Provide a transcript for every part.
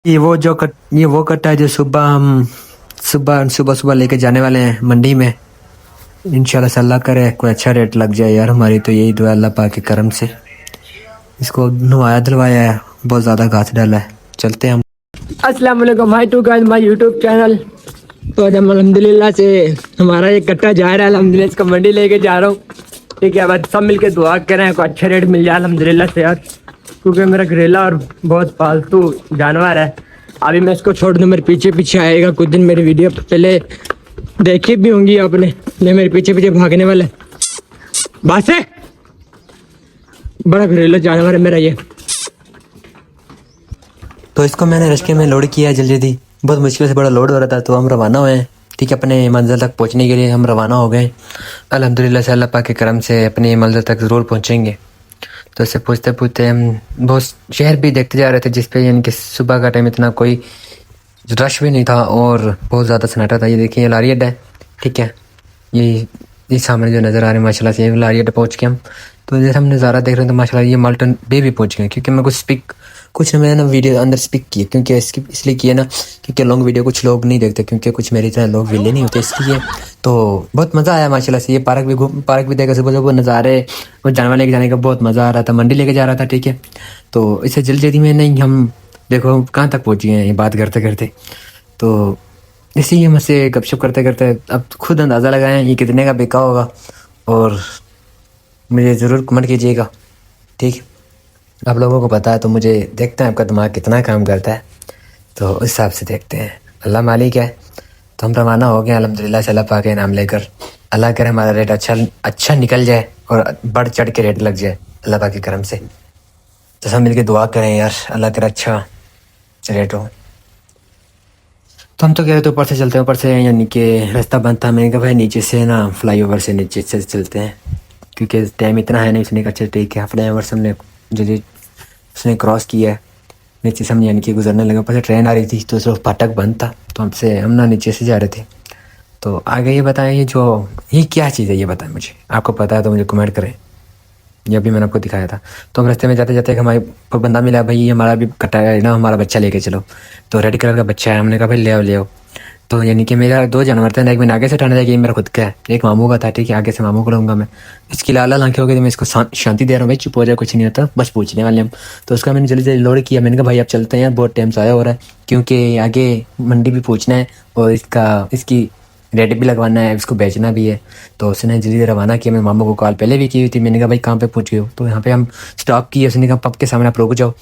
ये वो कट्टा है जो सुबह हम सुबह लेके जाने वाले हैं मंडी में। इंशाल्लाह से अल्लाह करे कोई अच्छा रेट लग जाए यार, हमारी तो यही दुआ अल्लाह पाक के करम से। इसको नवाया धलवाया है, बहुत ज़्यादा घास डाला है। चलते हैं हम। अस्सलाम वालेकुम hi to guys my YouTube channel. तो आज हम अल्हम्दुलिल्लाह से हमारा ये कट्टा जा रहा है, अल्हम्दुलिल्लाह इसको मंडी लेके जा रहा हूँ। ठीक है, अब सब मिलके दुआ करें को अच्छा रेट मिल जाए अल्हम्दुलिल्लाह से यार, क्योंकि मेरा घरेला और बहुत पालतू जानवर है। अभी मैं इसको छोड़ दूँ, मेरे पीछे पीछे आएगा। कुछ दिन मेरी वीडियो पहले देखी भी होंगी आपने, ये मेरे पीछे पीछे भागने वाला है। बस है, बड़ा घरेला जानवर है मेरा ये। तो इसको मैंने रश्के में लोड किया है जल्दी, बहुत मुश्किल से बड़ा लोड हो रहा था। तो हम रवाना हुए हैं, ठीक है, अपने मंजिल तक पहुंचने के लिए हम रवाना हो गए। अल्हम्दुलिल्लाह से अल्लाह पाक के करम से अपनी मंजिल तक ज़रूर पहुंचेंगे। तो इससे पूछते पूछते हम बहुत शहर भी देखते जा रहे थे, जिस पे यानी कि सुबह का टाइम इतना कोई रश भी नहीं था और बहुत ज़्यादा सन्नाटा था। ये देखिए लारी अड्डा है, ठीक है, ये सामने जो नज़र आ रहे हैं माशाल्लाह से, ये लारी अड्डा पहुँच के हम। तो जैसे हम नज़ारा देख रहे हैं तो माशाल्लाह ये माल्टन बे भी पहुँच गए। क्योंकि मैं कुछ मैंने ना वीडियो अंदर स्पीक किए, क्योंकि इसलिए किए ना क्योंकि लॉन्ग वीडियो कुछ लोग नहीं देखते, क्योंकि कुछ मेरी तरह लोग विले नहीं होते, इसलिए। तो बहुत मज़ा आया माशाल्लाह से। ये पार्क भी देखा, सुबह सुबह नज़ारे, वो जानवर लेके जाने का बहुत मज़ा आ रहा था। मंडी लेके जा रहा था, ठीक है। तो इससे जल्दी में नहीं, हम देखो कहाँ तक पहुँचे हैं ये बात करते करते। तो इसी हम से गपशप करते करते अब खुद अंदाज़ा लगाएं ये कितने का बिका होगा, और मुझे ज़रूर कमेंट कीजिएगा, ठीक है। आप लोगों को पता है तो मुझे देखते हैं आपका दिमाग कितना काम करता है, तो उस हिसाब से देखते हैं। अल्लाह मालिक है। तो हम रवाना हो गए अल्हम्दुलिल्लाह से, अल्लाह पाक के नाम लेकर। अल्लाह करे हमारा रेट अच्छा निकल जाए और बढ़ चढ़ के रेट लग जाए अल्लाह पाक के करम से। तो सब मिलके दुआ करें यार, अल्लाह करे अच्छा रेट हो। तो हम तो कह रहे थे ऊपर से चलते हैं, ऊपर से यानी कि रास्ता बंद था। मैंने कहा भाई नीचे से ना, फ्लाई ओवर से नीचे से चलते हैं, क्योंकि टाइम इतना है नहीं। उसने कहा अच्छा ठीक है। फ्लाई ओवर से हमने जो उसने क्रॉस किया है, नीचे से हम यानी कि गुजरने लगे। ऊपर से ट्रेन आ रही थी तो सिर्फ फाटक बंद था, तो हम ना नीचे से जा रहे थे। तो आगे ये बताएं ये क्या चीज़ है, ये बताएं मुझे। आपको पता है तो मुझे कमेंट करें। ये अभी मैंने आपको दिखाया था। तो हम रास्ते में जाते जाते हमारे को बंदा मिला, भाई ये हमारा भी कटा है ना, हमारा बच्चा लेके चलो। तो रेड कलर का बच्चा है। हमने कहा भाई ले आओ। तो यानी कि मेरा दो जानवर थे, एक मैंने आगे से उठाना था, कि मेरा खुद का है, एक मामू का था, ठीक है। आगे से मामू को लूँगा मैं। इसकी लाल लाल आँखें हो गई, तो मैं इसको शांति दे रहा हूँ, भाई चुप हो जाए, कुछ नहीं होता, बस पूछने वाले हम। तो उसका मैंने जल्दी जल्दी लोड किया। मैंने कहा भाई आप चलते हैं यार, बहुत टाइम से आया हो रहा है, क्योंकि आगे मंडी भी पूछना है और इसकी रेट भी लगवाना है, इसको बेचना भी है। तो उसने जल्दी रवाना किया। मैं मामू को कॉल पहले भी की हुई थी। मैंने कहा भाई कहाँ पे पहुँच गए हो? तो यहाँ पे हम स्टॉप किए। उसने कहा पंप के सामने आप रुक जाओ।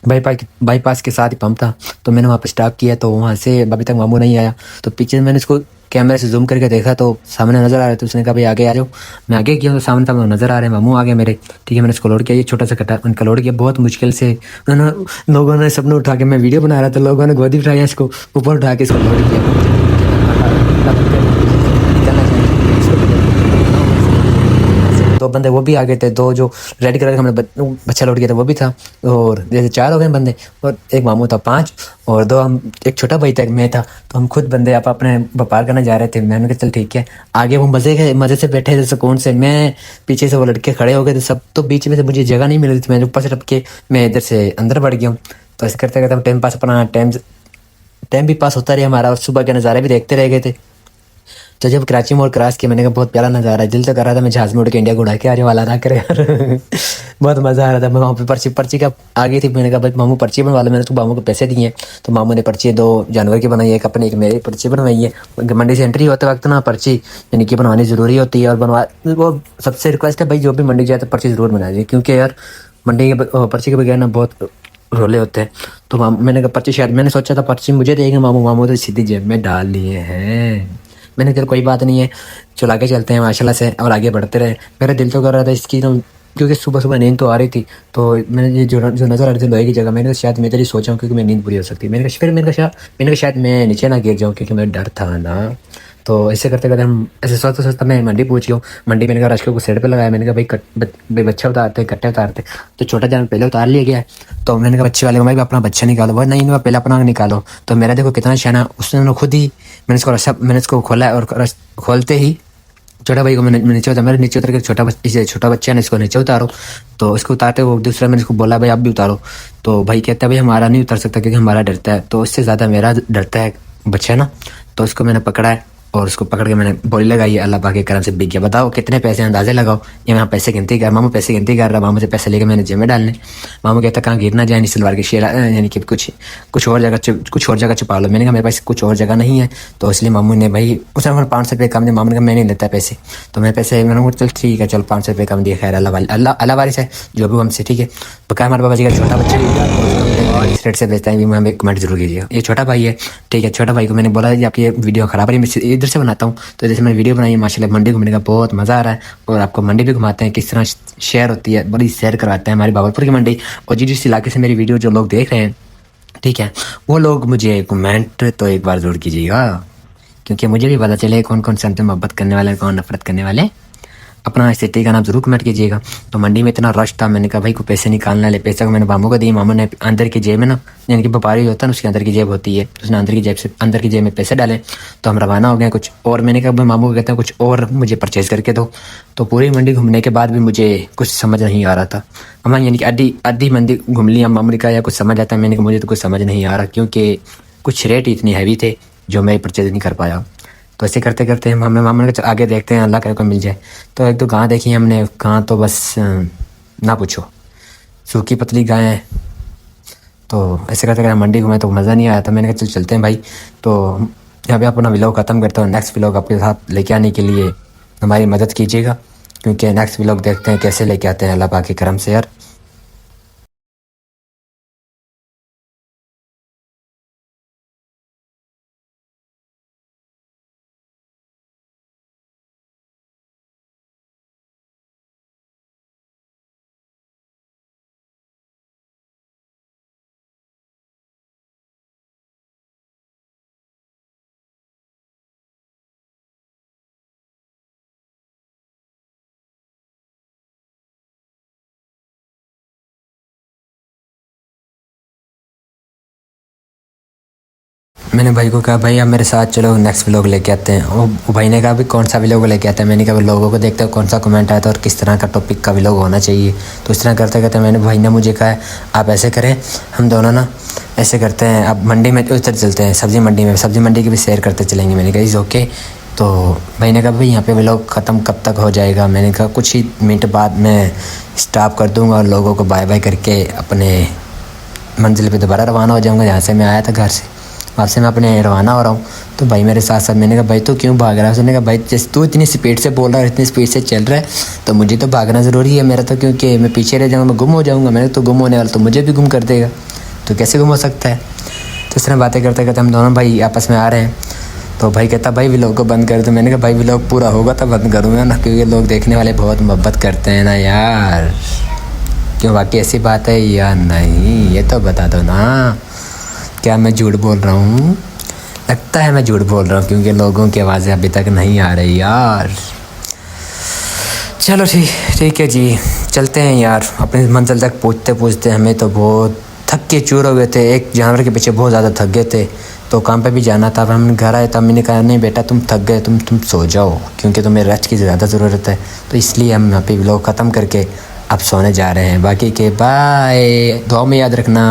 बाईपास के साथ ही पंप था, तो मैंने वहाँ पे स्टॉप किया। तो वहाँ से अभी तक मामू नहीं आया। तो पीछे मैंने इसको कैमरे से जूम करके देखा तो सामने नज़र आ रहे थे। उसने कहा भाई आगे आ जाओ। मैं आगे किया तो सामने तक नज़र आ रहे हैं, मामू आ गए मेरे, ठीक है। मैंने इसको लोड किया, ये छोटा सा कटा उनका लोड किया बहुत मुश्किल से। उन्होंने लोगों ने सबने उठा के, मैं वीडियो बना रहा था, लोगों ने गोदी उठाया, इसको ऊपर उठा के इसको लोड किया। दो बंदे वो भी आ गए थे, दो जो रेड कलर का हमने बच्चा लोड किया था वो भी था। और जैसे 4 हो गए बंदे, और एक मामू था 5, और 2 हम, एक छोटा भाई था, एक मैं था। तो हम खुद बंदे आप अपने व्यापार करने जा रहे थे। मैंने कहा चल ठीक है। आगे वो मज़े से बैठे थे सुकून से, मैं पीछे से वो लड़के खड़े हो गए थे सब। तो बीच में से मुझे जगह नहीं मिल रही थी, मैं ऊपर से टपके मैं इधर से अंदर बढ़ गया हूँ। तो ऐसे करते करते हम टाइम भी पास होता रहा हमारा, और सुबह के नज़ारे भी देखते रह गए थे। तो जब कराची मोड़ क्रॉस किया, मैंने कहा बहुत प्यारा नज़ारा है, दिल तो कर रहा था मैं जहाज़ में उड़ के इंडिया घुड़ा के आने वाला ना करे यार। बहुत मज़ा आ रहा था। मैं वहाँ पे पर्ची का आ गई थी। मैंने कहा भाई मामू पर्ची बनवा लो। मैंने तो मामू को पैसे दिए, तो मामू ने पर्ची 2 जानवर की बनाई, एक अपने एक मेरी पर्ची बनवाई है। मंडी से एंट्री होते वक्त ना पर्ची यानी कि बनवानी ज़रूरी होती है, और वो सबसे रिक्वेस्ट है भाई जो भी मंडी जाए तो पर्ची ज़रूर बना दीजिए, क्योंकि यार मंडी के पर्ची के बगैर ना बहुत रोले होते हैं। तो मैंने कहा पर्ची, शायद मैंने सोचा था पर्ची मुझे देंगे मामू तो सीधी जेब में डाल लिए हैं। मैंने कहा कोई बात नहीं है, चलो आगे चलते हैं माशाल्लाह से, और आगे बढ़ते रहे। मेरा दिल तो कर रहा था इसकी, तो क्योंकि सुबह सुबह नींद तो आ रही थी। तो मैंने ये जो नज़र आ रही थी लोहे की जगह, मैंने कहा शायद मैं इधर ही सोचा हूँ, क्योंकि मेरी नींद पूरी हो सकती है। मैंने कहा शायद मैं नीचे ना गिर जाऊँ, क्योंकि मेरा डर था ना। तो ऐसे करते करते हम ऐसे सोचता मैं मंडी पहुँच गया हूँ। मंडी मैंने कहा रश्के को साइड पे लगाया। मैंने कहा भाई बच्चा उतारते, कट्टे उतारते। तो छोटा जानवर पहले उतार लिया गया। तो मैंने कहा बच्चे वाले को भाई अपना बच्चा निकालो। वो नहीं, पहले अपना निकालो। तो मेरा देखो कितना शाना, उसने खुद ही मैंने इसको खोला, और खोलते ही छोटा भाई को मैंने नीचे उतारा, मेरे नीचे उतर के छोटा बच्चा ने इसको नीचे उतारो, तो इसको उतारते वो दूसरा मैंने इसको बोला भाई आप भी उतारो, तो भाई कहता है भाई हमारा नहीं उतर सकता क्योंकि हमारा डरता है, तो उससे ज़्यादा मेरा डरता है बच्चा ना। तो उसको मैंने पकड़ा है और उसको पकड़ के मैंने बोली लगाई है, अल्लाह पाक के करम से बिक गया। बताओ कितने पैसे, अंदाजे लगाओ। ये मैं पैसे गिनती कर, मामू पैसे गिनती कर रहा, मामू से पैसे लेके मैंने जेब में डालने। मामू कहता कहाँ गिर ना जाए सलवार के शेर, यानी कि कुछ और जगह छुपा लो। मैंने कहा मेरे पास कुछ और जगह नहीं है, तो इसलिए मामू ने भाई उसने 500 रुपये कम दिए। मामू ने कहा मैं नहीं लेता पैसे, तो मैं पैसे मैंने कहा चल ठीक है चल 500 रुपये कम दिए, खैर अल्लाह वारिस है जो भी हमसे, ठीक है। बकाया हमारे बाबा जी का छोटा बच्चा इस रेट से बेचता है, हमें कमेंट जरूर कीजिएगा। ये छोटा भाई है, ठीक है। छोटा भाई को मैंने बोला आपकी ये वीडियो ख़राब है, मैं इधर से बनाता हूँ, तो जैसे मैंने वीडियो बनाई है माशाल्लाह, मंडी घूमने का बहुत मज़ा आ रहा है, और आपको मंडी भी घुमाते हैं किस तरह शेयर होती है, बड़ी सैर करवाते हैं हमारी भावलपुर की मंडी। और जिस इलाके से मेरी वीडियो जो लोग देख रहे हैं, ठीक है, वो लोग मुझे कमेंट तो एक बार ज़रूर कीजिएगा, क्योंकि मुझे भी पता चले कौन कौन से हमसे मोहब्बत करने वाले, कौन नफरत करने वाले। अपना सिटी का नाम ज़रूर कमेंट कीजिएगा। तो मंडी में इतना रश था, मैंने कहा भाई को पैसे निकालना ले, पैसा को मैंने मामू को दिए। मामू ने अंदर की जेब में ना, यानी कि व्यापारी होता है ना उसके अंदर की जेब होती है, उसने अंदर की जेब में पैसे डाले, तो हम रवाना हो गए कुछ। और मैंने कहा भाई मामू को कहते हैं कुछ और मुझे परचेज़ करके दो। तो पूरी मंडी घूमने के बाद भी मुझे कुछ समझ नहीं आ रहा था। हम यानी कि आधी मंडी घूम ली, मामू ने कहा या कुछ समझ आता है, मैंने कहा मुझे तो कुछ समझ नहीं आ रहा, क्योंकि कुछ रेट इतनी हैवी थे जो मैं परचेज़ नहीं कर पाया। तो ऐसे करते करते हमने मामू ने आगे देखते हैं अल्लाह करे को मिल जाए। तो एक दो गाय देखी हमने, गाय तो बस ना पूछो, सूखी पतली गाय है। तो ऐसे करते करते मंडी घूमे तो मज़ा नहीं आया, तो मैंने कहा चल चलते हैं भाई। तो यहाँ पे अपना व्लॉग ख़त्म करता हूँ। नेक्स्ट व्लॉग आपके साथ लेके आने के लिए हमारी मदद कीजिएगा, क्योंकि नेक्स्ट व्लॉग देखते हैं कैसे लेके आते हैं अल्लाह पाक के करम से यार। मैंने भाई को कहा भाई आप मेरे साथ चलो नेक्स्ट व्लॉग लेके आते हैं। वो भाई ने कहा भाई कौन सा व्लॉग लेके आते हैं। मैंने कहा लोगों को देखते हैं कौन सा कमेंट आया था और किस तरह का टॉपिक का व्लॉग होना चाहिए। तो इस तरह करते करते मैंने भाई ने मुझे कहा आप ऐसे करें, हम दोनों ना ऐसे करते हैं, अब मंडी में उधर चलते हैं, सब्ज़ी मंडी की भी सैर करते चलेंगे। मैंने कहा इज़ ओके। तो भाई ने कहा भाई यहाँ पे व्लॉग ख़त्म कब तक हो जाएगा। मैंने कहा कुछ ही मिनट बाद मैं स्टॉप कर दूँगा और लोगों को बाय बाय करके अपने मंजिल पे दोबारा रवाना हो जाऊँगा जहाँ से मैं आया था, घर से वहाँ से मैं अपने रवाना हो रहा हूँ। तो भाई मेरे साथ साथ, मैंने कहा भाई तो क्यों भाग रहा है। उसने कहा भाई जैसे तू इतनी स्पीड से बोल रहा है, इतनी स्पीड से चल रहा है, तो मुझे तो भागना ज़रूरी है मेरा, तो क्योंकि मैं पीछे रह जाऊँगा, मैं गुम हो जाऊँगा। मैंने तो गुम होने वाला, तो मुझे भी गुम कर देगा, तो कैसे गुम हो सकता है। तो इस तरह बातें करते करते हम दोनों भाई आपस में आ रहे हैं। तो भाई कहता भाई व्लॉग को बंद कर दो। मैंने कहा भाई व्लॉग पूरा होगा तो बंद करूँगा ना, क्योंकि लोग देखने वाले बहुत मोहब्बत करते हैं ना यार। क्यों वाकई ऐसी बात है या नहीं, ये तो बता दो ना। क्या मैं झूठ बोल रहा हूँ? लगता है मैं झूठ बोल रहा हूँ, क्योंकि लोगों की आवाज़ें अभी तक नहीं आ रही यार। चलो ठीक है जी, चलते हैं यार। अपनी मंजिल तक पहुँचते हमें तो बहुत थक के चूर हो गए थे, एक जानवर के पीछे बहुत ज़्यादा थक गए थे। तो काम पे भी जाना था। हम घर आए तब मैंने कहा नहीं बेटा तुम थक गए, तुम सो जाओ, क्योंकि तुम्हें रेस्ट की ज़्यादा ज़रूरत है। तो इसलिए हम यहाँ पे व्लॉग ख़त्म करके अब सोने जा रहे हैं। बाकी के बाय, दुआ में याद रखना।